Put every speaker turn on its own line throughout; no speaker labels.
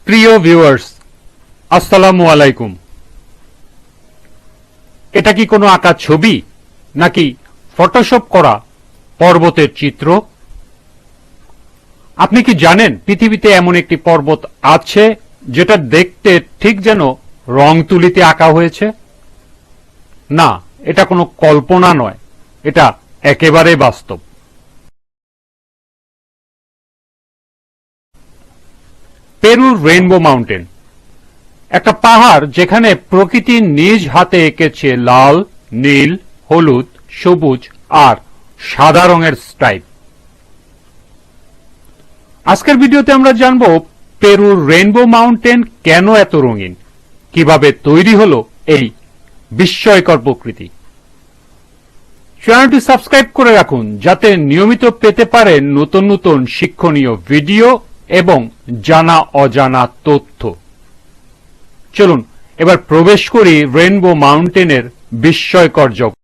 প্রিয় ভিউয়ার্স, আসসালামু আলাইকুম। এটা কি কোনো আঁকা ছবি নাকি ফটোশপ করা পর্বতের চিত্র? আপনি কি জানেন পৃথিবীতে এমন একটি পর্বত আছে যেটা দেখতে ঠিক যেন রং তুলিতে আঁকা হয়েছে? না, এটা কোনো কল্পনা নয়, এটা একেবারে বাস্তব। পেরুর রেইনবো মাউন্টেন, একটা পাহাড় যেখানে প্রকৃতি নিজ হাতে এঁকেছে লাল, নীল, হলুদ, সবুজ আর সাদা রঙের স্ট্রাইপ। আজকের ভিডিওতে আমরা জানব পেরুর রেইনবো মাউন্টেন কেন এত রঙিন, কিভাবে তৈরি হলো এই বিস্ময়কর প্রকৃতি। চ্যানেলটি সাবস্ক্রাইব করে রাখুন যাতে নিয়মিত পেতে পারেন নতুন নতুন শিক্ষণীয় ভিডিও এবং জানা অজানা তথ্য। চলুন এবার প্রবেশ করি রেইনবো মাউন্টেনের বিস্ময়কর জগৎ।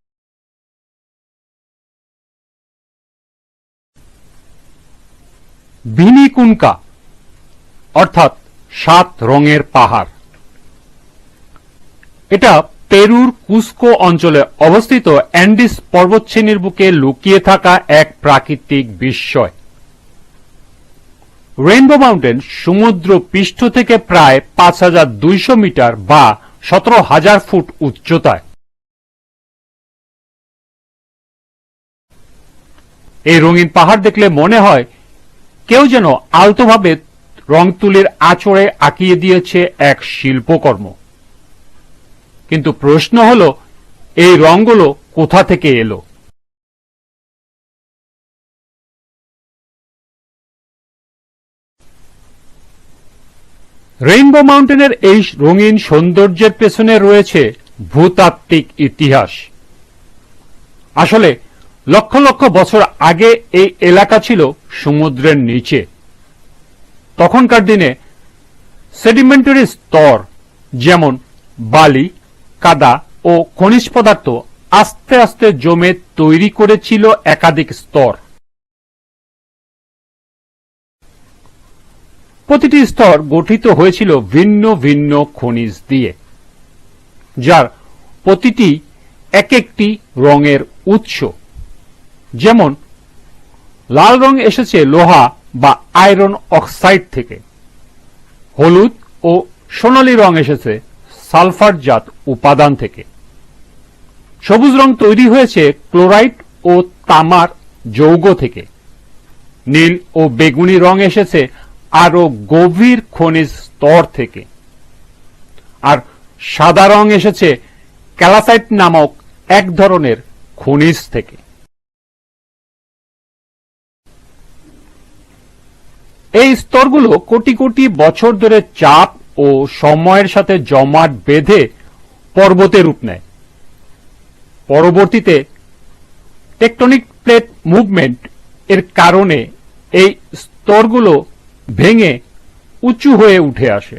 ভিনিকুনকা অর্থাৎ 7 রঙের পাহাড়। এটা পেরুর কুস্কো অঞ্চলে অবস্থিত অ্যান্ডিস পর্বতশ্রেণীর বুকে লুকিয়ে থাকা এক প্রাকৃতিক বিস্ময়। রেইনবো মাউন্টেন সমুদ্র পৃষ্ঠ থেকে প্রায় 5200 মিটার বা 17,000 ফুট উচ্চতায়। এই রঙিন পাহাড় দেখলে মনে হয় কেউ যেন আলতোভাবে রং তুলির আঁচড়ে আঁকিয়ে দিয়েছে এক শিল্পকর্ম। কিন্তু প্রশ্ন হলো, এই রঙগুলো কোথা থেকে এলো? রেইনবো মাউন্টেনের এই রঙিন সৌন্দর্যের পেছনে রয়েছে ভূতাত্ত্বিক ইতিহাস। আসলে লক্ষ লক্ষ বছর আগে এই এলাকা ছিল সমুদ্রের নিচে। তখনকার দিনে সেডিমেন্টারি স্তর যেমন বালি, কাদা ও খনিজ পদার্থ আস্তে আস্তে জমে তৈরি করেছিল একাধিক স্তর। প্রতিটি স্তর গঠিত হয়েছিল ভিন্ন ভিন্ন খনিজ দিয়ে, যার প্রতিটি এক একটি রঙের উৎস। যেমন লাল রং এসেছে লোহা বা আয়রন অক্সাইড থেকে, হলুদ ও সোনালী রং এসেছে সালফারজাত উপাদান থেকে, সবুজ রং তৈরি হয়েছে ক্লোরাইড ও তামার যৌগ থেকে, নীল ও বেগুনি রং এসেছে আরো গভীর খনিজ স্তর থেকে, আর সাদা রং এসেছে ক্যালাসাইট নামক এক ধরনের খনিজ থেকে। এই স্তরগুলো কোটি কোটি বছর ধরে চাপ ও সময়ের সাথে জমাট বেঁধে পর্বতে রূপ নেয়। পরবর্তীতে টেকটনিক প্লেট মুভমেন্ট এর কারণে এই স্তরগুলো ভেঙে উঁচু হয়ে উঠে আসে।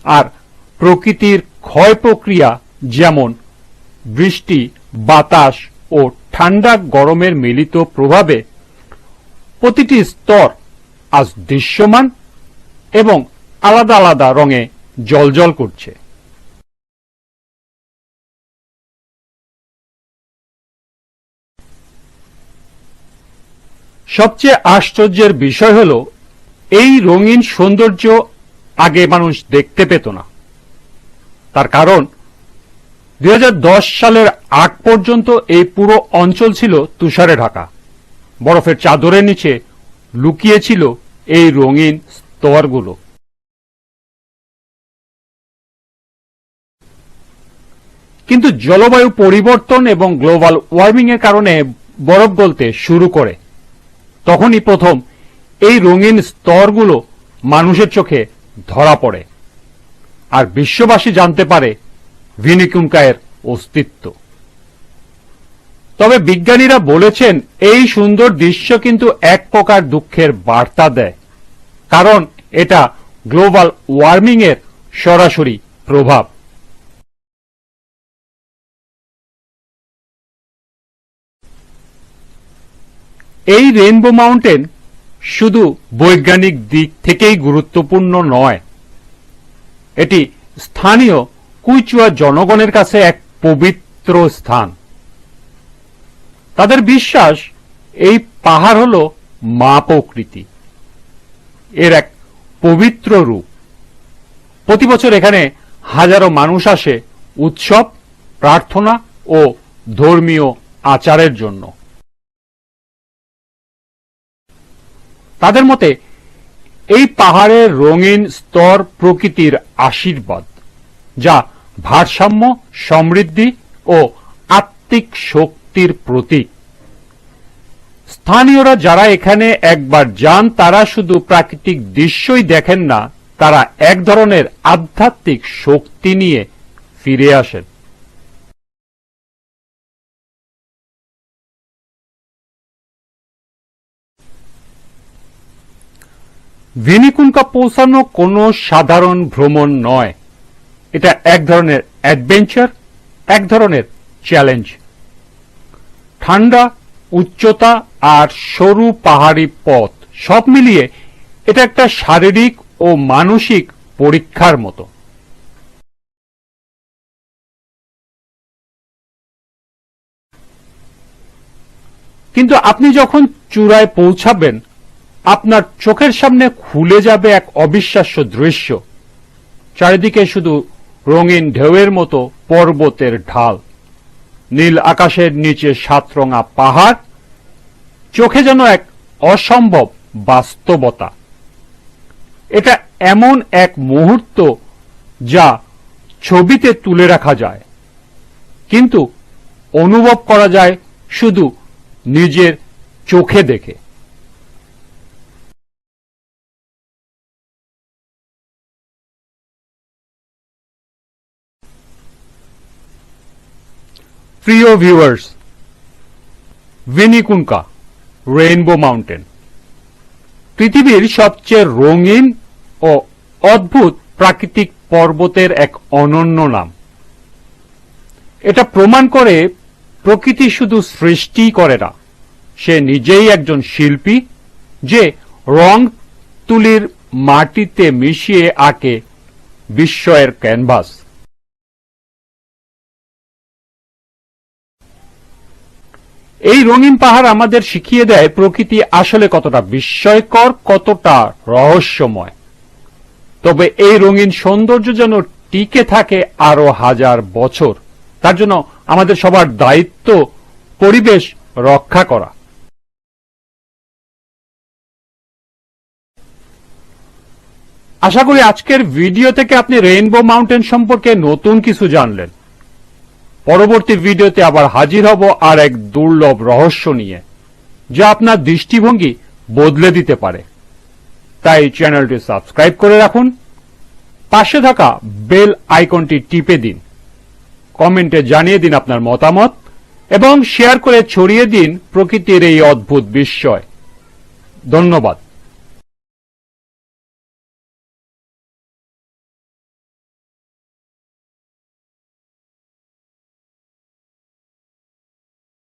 আর প্রকৃতির ক্ষয় প্রক্রিয়া যেমন বৃষ্টি, বাতাস ও ঠান্ডা গরমের মিলিত প্রভাবে প্রতিটি স্তর আজ দৃশ্যমান এবং আলাদা আলাদা রঙে জ্বলজ্বল করছে। সবচেয়ে আশ্চর্যের বিষয় হল, এই রঙিন সৌন্দর্য আগে মানুষ দেখতে পেত না। তার কারণ 2010 সালের আগ পর্যন্ত এই পুরো অঞ্চল ছিল তুষারে ঢাকা। বরফের চাদরের নিচে লুকিয়ে ছিল এই রঙিন স্তরগুলো। কিন্তু জলবায়ু পরিবর্তন এবং গ্লোবাল ওয়ার্মিং এর কারণে বরফ গলতে শুরু করে। তখনই প্রথম এই রঙিন স্তরগুলো মানুষের চোখে ধরা পড়ে, আর বিশ্ববাসী জানতে পারে ভিনিকুনকায়ের অস্তিত্ব। তবে বিজ্ঞানীরা বলেছেন, এই সুন্দর দৃশ্য কিন্তু এক প্রকার দুঃখের বার্তা দেয়, কারণ এটা গ্লোবাল ওয়ার্মিং এর সরাসরি প্রভাব। এই রেইনবো মাউন্টেন শুধু বৈজ্ঞানিক দিক থেকেই গুরুত্বপূর্ণ নয়, এটি স্থানীয় কুইচুয়া জনগণের কাছে এক পবিত্র স্থান। তাদের বিশ্বাস এই পাহাড় হল মা প্রকৃতি, এর এক পবিত্র রূপ। প্রতি বছর এখানে হাজারো মানুষ আসে উৎসব, প্রার্থনা ও ধর্মীয় আচারের জন্য। তাদের মতে এই পাহাড়ের রঙিন স্তর প্রকৃতির আশীর্বাদ, যা ভারসাম্য, সমৃদ্ধি ও আত্মিক শক্তির প্রতীক। স্থানীয়রা যারা এখানে একবার যান তারা শুধু প্রাকৃতিক দৃশ্যই দেখেন না, তারা এক ধরনের আধ্যাত্মিক শক্তি নিয়ে ফিরে আসেন। ভিনিকুনকা পৌঁছানো কোনো সাধারণ ভ্রমণ নয়, এটা এক ধরনের অ্যাডভেঞ্চার, এক ধরনের চ্যালেঞ্জ। ঠান্ডা, উচ্চতা আর সরু পাহাড়ি পথ সব মিলিয়ে এটা একটা শারীরিক ও মানসিক পরীক্ষার মতো। কিন্তু আপনি যখন চূড়ায় পৌঁছাবেন, আপনার চোখের সামনে খুলে যাবে এক অবিশ্বাস্য দৃশ্য। চারিদিকে শুধু রঙিন ঢেউয়ের মতো পর্বতের ঢাল, নীল আকাশের নিচে সাতরঙা পাহাড়, চোখে যেন এক অসম্ভব বাস্তবতা। এটা এমন এক মুহূর্ত যা ছবিতে তুলে রাখা যায়, কিন্তু অনুভব করা যায় শুধু নিজের চোখে দেখে। প্রিয় ভিউয়ার্স, ভিনিকুনকা রেইনবো মাউন্টেন পৃথিবীর সবচেয়ে রঙিন ও অদ্ভুত প্রাকৃতিক পর্বতের এক অনন্য নাম। এটা প্রমাণ করে প্রকৃতি শুধু সৃষ্টি করে না, সে নিজেই একজন শিল্পী যে রং তুলির মাটিতে মিশিয়ে আঁকে বিস্ময়ের ক্যানভাস। এই রঙিন পাহাড় আমাদের শিখিয়ে দেয় প্রকৃতি আসলে কতটা বিস্ময়কর, কতটা রহস্যময়। তবে এই রঙিন সৌন্দর্য যেন টিকে থাকে আরো হাজার বছর, তার জন্য আমাদের সবার দায়িত্ব পরিবেশ রক্ষা করা। আশা করি আজকের ভিডিও থেকে আপনি রেইনবো মাউন্টেন সম্পর্কে নতুন কিছু জানলেন। পরবর্তী ভিডিওতে আবার হাজির হব আর এক দুর্লভ রহস্য নিয়ে, যা আপনার দৃষ্টিভঙ্গি বদলে দিতে পারে। তাই চ্যানেলটি সাবস্ক্রাইব করে রাখুন, পাশে থাকা বেল আইকনটি টিপে দিন, কমেন্টে জানিয়ে দিন আপনার মতামত এবং শেয়ার করে ছড়িয়ে দিন প্রকৃতির এই অদ্ভুত বিস্ময়। ধন্যবাদ।